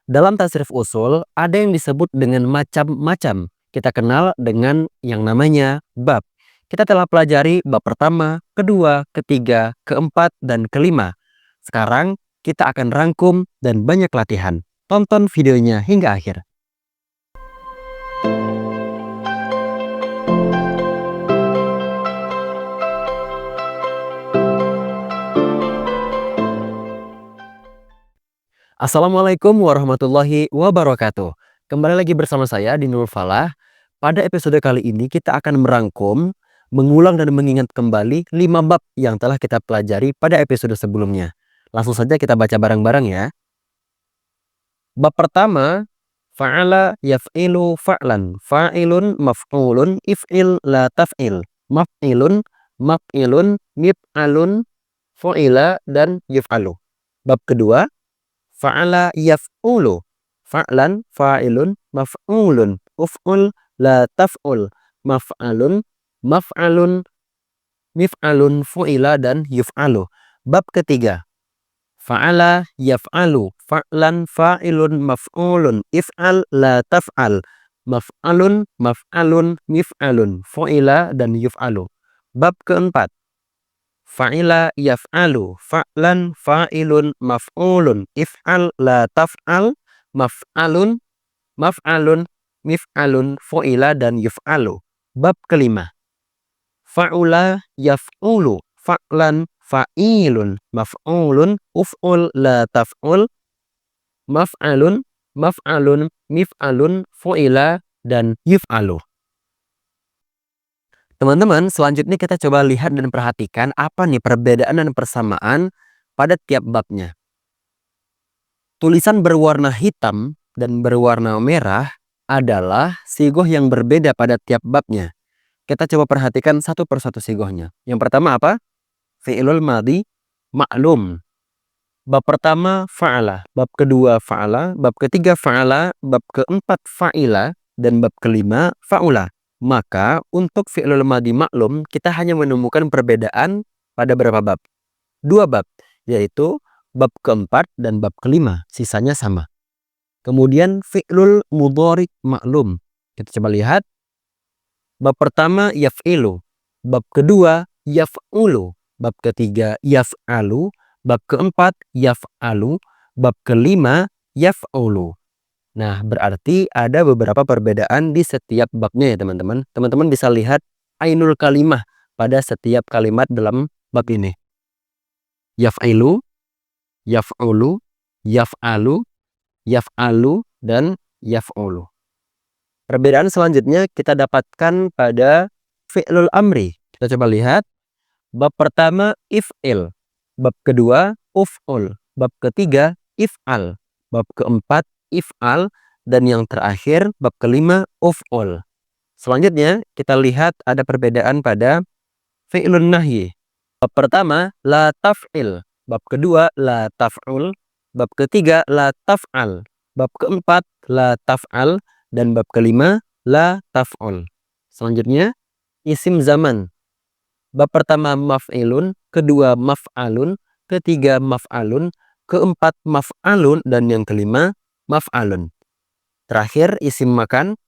Dalam tasrif usul, ada yang disebut dengan macam-macam. Kita kenal dengan yang namanya bab. Kita telah pelajari bab pertama, kedua, ketiga, keempat, dan kelima. Sekarang kita akan rangkum dan banyak latihan. Tonton videonya hingga akhir. Assalamualaikum warahmatullahi wabarakatuh. Kembali lagi bersama saya di Nurul Falah. Pada episode kali ini kita akan merangkum, mengulang dan mengingat kembali 5 bab yang telah kita pelajari pada episode sebelumnya. Langsung saja kita baca bareng-bareng ya. Bab pertama, fa'ala yaf'ilu fa'lan, fa'ilun maf'ulun, if'il la taf'il, maf'ilun, maf'ilun, mif'alun, fu'ila, dan yuf'alu. Bab kedua, fa'ala yaf'ulu, fa'lan, fa'ilun, maf'ulun, uf'ul, la taf'ul, maf'alun, maf'alun, mif'alun, fu'ila, dan yuf'alu. Bab ketiga, fa'ala yaf'alu, fa'lan, fa'ilun, maf'ulun, if'al, la taf'al, maf'alun, maf'alun, mif'alun, fu'ila, dan yuf'alu. Bab keempat, fa'ila yaf'alu, fa'lan, fa'ilun, maf'ulun, if'al, la taf'al, maf'alun, maf'alun, mif'alun, fu'ila, dan yuf'alu. Bab kelima, fa'ula yaf'ulu, fa'lan, fa'ilun, maf'ulun, uf'ul, la taf'ul, maf'alun, maf'alun, mif'alun, fu'ila, dan yuf'alu. Teman-teman, selanjutnya kita coba lihat dan perhatikan apa nih perbedaan dan persamaan pada tiap babnya. Tulisan berwarna hitam dan berwarna merah adalah sigoh yang berbeda pada tiap babnya. Kita coba perhatikan satu persatu sigohnya. Yang pertama apa? Fi'ilul madhi ma'lum. Bab pertama fa'ala, bab kedua fa'ala, bab ketiga fa'ala, bab keempat fa'ila, dan bab kelima fa'ula. Maka untuk fi'lul madhi maklum kita hanya menemukan perbedaan pada berapa bab? 2 bab, yaitu bab keempat dan bab kelima, sisanya sama. Kemudian fi'lul mudhari maklum. Kita coba lihat. Bab pertama yaf'ilu, bab kedua yaf'ulu, bab ketiga yaf'alu, bab keempat yaf'alu, bab kelima yaf'ulu. Nah, berarti ada beberapa perbedaan di setiap babnya ya teman-teman. Teman-teman bisa lihat ainul kalimah pada setiap kalimat dalam bab ini. Yaf'ilu, yaf'ulu, yaf'alu, yaf'alu, dan yaf'ulu. Perbedaan selanjutnya kita dapatkan pada fi'lul amri. Kita coba lihat. Bab pertama if'il, bab kedua uf'ul, bab ketiga if'al, bab keempat if'al, dan yang terakhir bab kelima uf'ul. Selanjutnya kita lihat ada perbedaan pada fi'lun nahyi. Bab pertama la taf'il, bab kedua la taf'ul, bab ketiga la taf'al, bab keempat la taf'al, dan bab kelima la taf'ul. Selanjutnya isim zaman. Bab pertama maf'ilun, kedua maf'alun, ketiga maf'alun, keempat maf'alun, dan yang kelima maf'alun. Terakhir isim makan.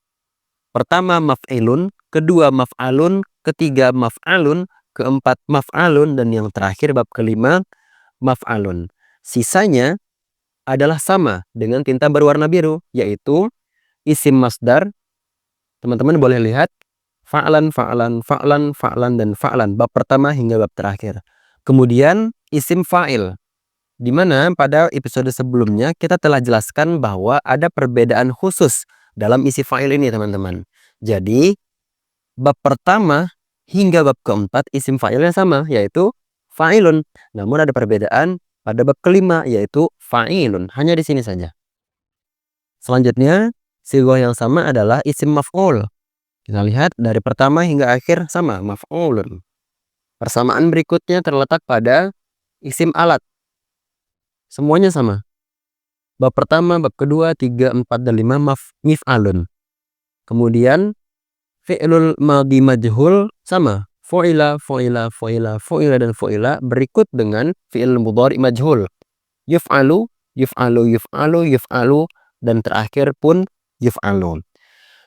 Pertama maf'ilun, kedua maf'alun, ketiga maf'alun, keempat maf'alun, dan yang terakhir bab kelima maf'alun. Sisanya adalah sama dengan tinta berwarna biru, yaitu isim masdar. Teman-teman boleh lihat fa'lan, fa'lan, fa'lan, fa'lan, dan fa'lan. Bab pertama hingga bab terakhir. Kemudian isim fa'il. Di mana pada episode sebelumnya kita telah jelaskan bahwa ada perbedaan khusus dalam isi fa'il ini teman-teman. Jadi bab pertama hingga bab keempat isim fa'ilnya sama, yaitu fa'ilun. Namun ada perbedaan pada bab kelima, yaitu fa'ilun. Hanya di sini saja. Selanjutnya sigoh yang sama adalah isim maf'ul. Kita lihat dari pertama hingga akhir sama, maf'ulun. Persamaan berikutnya terletak pada isim alat. Semuanya sama. Bab pertama, bab kedua, 3, 4, dan 5 mif'alun. Kemudian fi'lul madhi majhul sama. Fu'ila, fu'ila, fu'ila, fu'ila, dan fu'ila berikut dengan fi'il mudhari majhul. Yuf'alu, yuf'alu, yuf'alu, yuf'alu, dan terakhir pun yuf'alu.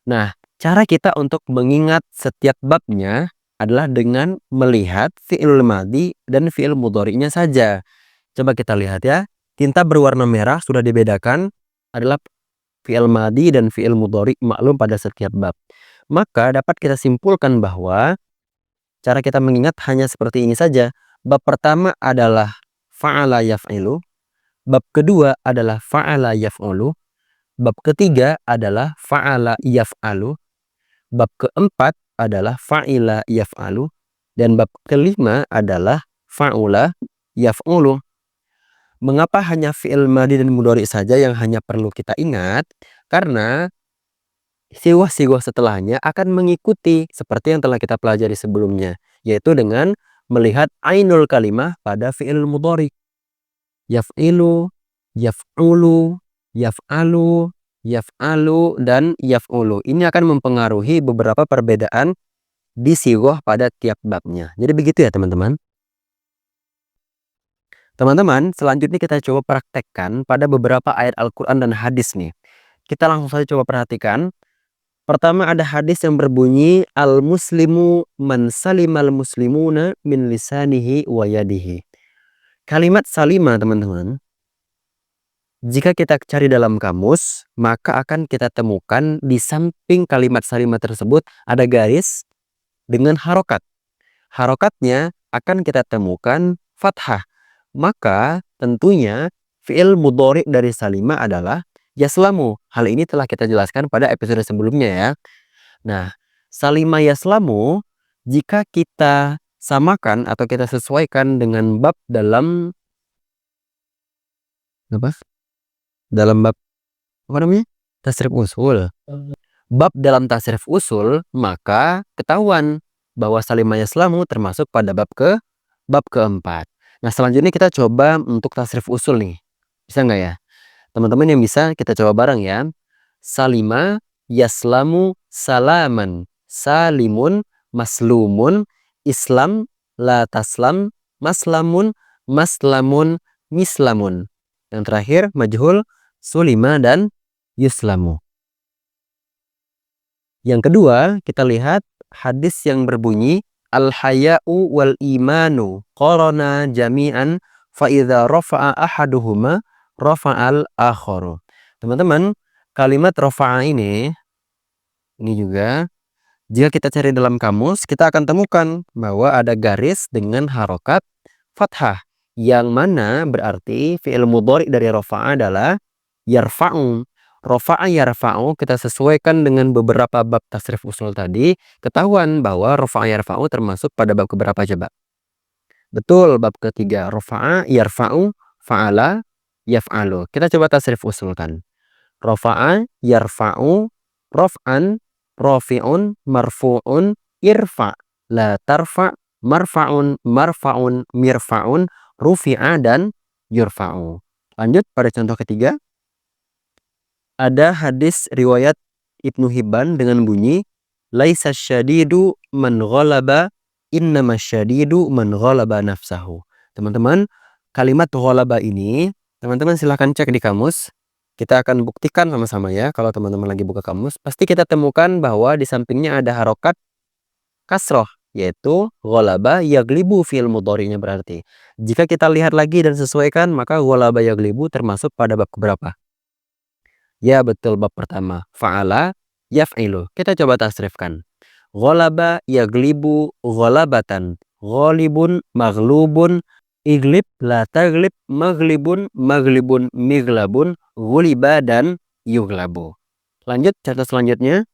Nah, cara kita untuk mengingat setiap babnya adalah dengan melihat fi'il madhi dan fi'il mudhari'nya saja. Coba kita lihat ya. Tinta berwarna merah sudah dibedakan adalah fi'il madhi dan fi'il mudhari' maklum pada setiap bab. Maka dapat kita simpulkan bahwa cara kita mengingat hanya seperti ini saja. Bab pertama adalah fa'ala yaf'ilu. Bab kedua adalah fa'ala yaf'ulu. Bab ketiga adalah fa'ala yaf'alu. Bab keempat adalah fa'ila yaf'alu. Dan bab kelima adalah fa'ula yaf'ulu. Mengapa hanya fi'il madhi dan mudhari saja yang hanya perlu kita ingat? Karena sighah-sighah setelahnya akan mengikuti seperti yang telah kita pelajari sebelumnya, yaitu dengan melihat ainul kalimah pada fi'il mudhari. Yaf'ilu, yaf'ulu, yaf'alu, yaf'alu, dan yaf'ulu. Ini akan mempengaruhi beberapa perbedaan di sighah pada tiap babnya. Jadi begitu ya teman-teman. Teman-teman, selanjutnya kita coba praktekkan pada beberapa ayat Al-Quran dan hadis nih. Kita langsung saja coba perhatikan. Pertama ada hadis yang berbunyi al-muslimu man salimal muslimuna min lisanihi wa yadihi. Kalimat salima teman-teman, jika kita cari dalam kamus, maka akan kita temukan di samping kalimat salima tersebut ada garis dengan harokat. Harokatnya akan kita temukan fathah. Maka tentunya fi'il mudhari dari salima adalah yaslamu. Hal ini telah kita jelaskan pada episode sebelumnya ya. Nah, salima yaslamu jika kita samakan atau kita sesuaikan dengan bab dalam apa? Dalam bab apa namanya? Tasrif usul. Bab dalam tasrif usul, maka ketahuan bahwa salima yaslamu termasuk pada bab keempat. Nah, selanjutnya kita coba untuk tasrif usul nih. Bisa nggak ya? Teman-teman yang bisa kita coba bareng ya. Salima yaslamu salaman. Salimun maslumun. Islam la taslam. Maslamun maslamun mislamun. Yang terakhir majhul sulima dan yuslamu. Yang kedua kita lihat hadis yang berbunyi al-haya'u wal imanu qarana jami'an fa idza rafa'a ahaduhuma rafa'al akharu. Teman-teman, kalimat rafa'a ini juga jika kita cari dalam kamus, kita akan temukan bahwa ada garis dengan harokat fathah, yang mana berarti fi'il mudhari dari rafa'a adalah yarfa'u. Rafa'a yarfa'u kita sesuaikan dengan beberapa bab tasrif usul tadi, ketahuan bahwa rafa'a yarfa'u termasuk pada bab keberapa coba? Betul, bab ketiga. Rafa'a yarfa'u fa'ala yaf'alu. Kita coba tasrif usulkan. Rafa'a yarfa'u raf'an rafi'un marfu'un irfa' la tarfa' marfa'un marfa'un mirfa'un rufi'a dan yurfa'u. Lanjut pada contoh ketiga. Ada hadis riwayat Ibnu Hibban dengan bunyi laisa syadidu man ghalaba innama syadidu man ghalaba nafsahu. Teman-teman, kalimat ghalaba ini teman-teman silahkan cek di kamus. Kita akan buktikan sama-sama ya. Kalau teman-teman lagi buka kamus, pasti kita temukan bahwa di sampingnya ada harokat kasroh, yaitu ghalaba yaglibu fi'il mudhari'nya berarti. Jika kita lihat lagi dan sesuaikan, maka ghalaba yaglibu termasuk pada bab keberapa? Ya betul, bab pertama. Fa'ala yaf'ilu. Kita coba tasrifkan. Ghalaba yaglibu ghalabatan. Ghalibun maghlubun. Iglib la taglib. Maghlibun maghlibun miglabun. Ghuliba dan yuglabu. Lanjut contoh selanjutnya.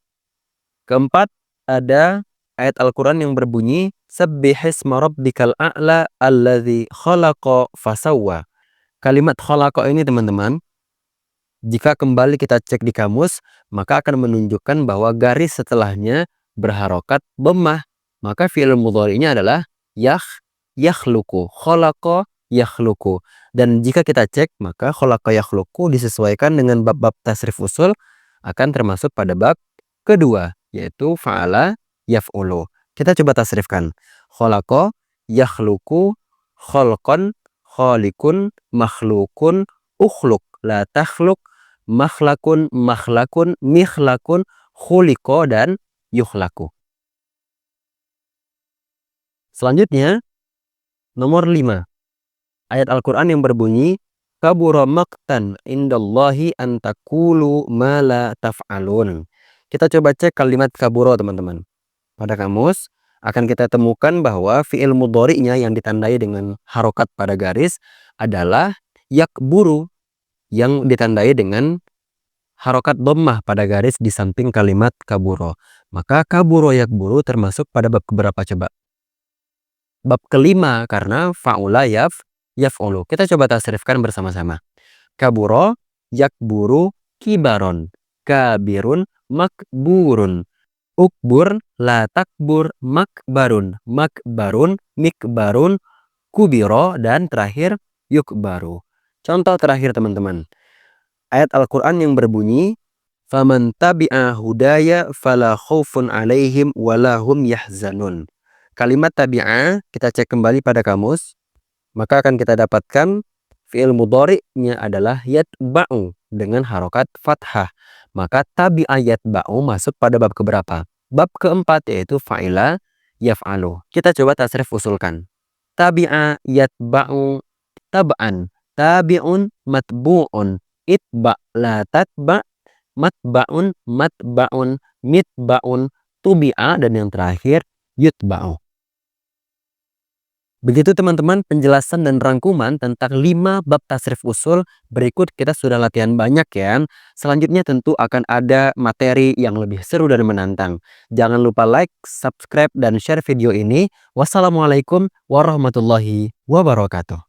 Keempat, ada ayat Al-Quran yang berbunyi Sabbihisma rabbikal a'la alladzi khalaqa fasawwa. Kalimat khalaqa ini teman-teman, jika kembali kita cek di kamus, maka akan menunjukkan bahwa garis setelahnya berharokat dhammah. Maka fi'il mudhari'nya adalah yakhluqu. Khalaqa yakhluqu. Dan jika kita cek, maka khalaqa yakhluqu disesuaikan dengan bab-bab tasrif usul akan termasuk pada bab kedua, yaitu fa'ala yaf'ulu. Kita coba tasrifkan. Khalaqa yakhluqu khalqan khalikun makhlukun ukhluq la takhluq makhlakun, makhlakun, mikhlakun, khuliko, dan yukhlaku. Selanjutnya, nomor 5. Ayat Al-Quran yang berbunyi, kabura maqtan indallahi antakulu ma la taf'alun. Kita coba cek kalimat kabura, teman-teman. Pada kamus, akan kita temukan bahwa fi'il mudhari'nya yang ditandai dengan harokat pada garis adalah yakburu, yang ditandai dengan harokat dhammah pada garis di samping kalimat kaburo. Maka kaburo yakburu termasuk pada bab keberapa coba? Bab kelima, karena fa'ula yaf'ulu. Kita coba tasrifkan bersama-sama. Kaburo yakburu kibaron, kabirun makburun, ukbur la takbur makbarun, makbarun mikbarun, kubiro, dan terakhir yukbaru. Contoh terakhir, teman-teman. Ayat Al-Quran yang berbunyi, faman tabi'a hudaya fala khaufun alaihim walahum yahzanun. Kalimat tabi'a kita cek kembali pada kamus, maka akan kita dapatkan fi'il mudhari'nya adalah yatba'u dengan harokat fathah. Maka tabi'a yatba'u masuk pada bab keberapa? Bab keempat, yaitu fa'ila yaf'alu. Kita coba tasrif usulkan. Tabi'a yatba'u tab'an, tabi'un matbu'un, itba' la tatba', matba'un matba'un, mitba'un tubi'a, dan yang terakhir yutba'u. Begitu, teman-teman, penjelasan dan rangkuman tentang 5 bab tasrif usul. Berikut kita sudah latihan banyak ya. Selanjutnya tentu akan ada materi yang lebih seru dan menantang. Jangan lupa like, subscribe, dan share video ini. Wassalamualaikum warahmatullahi wabarakatuh.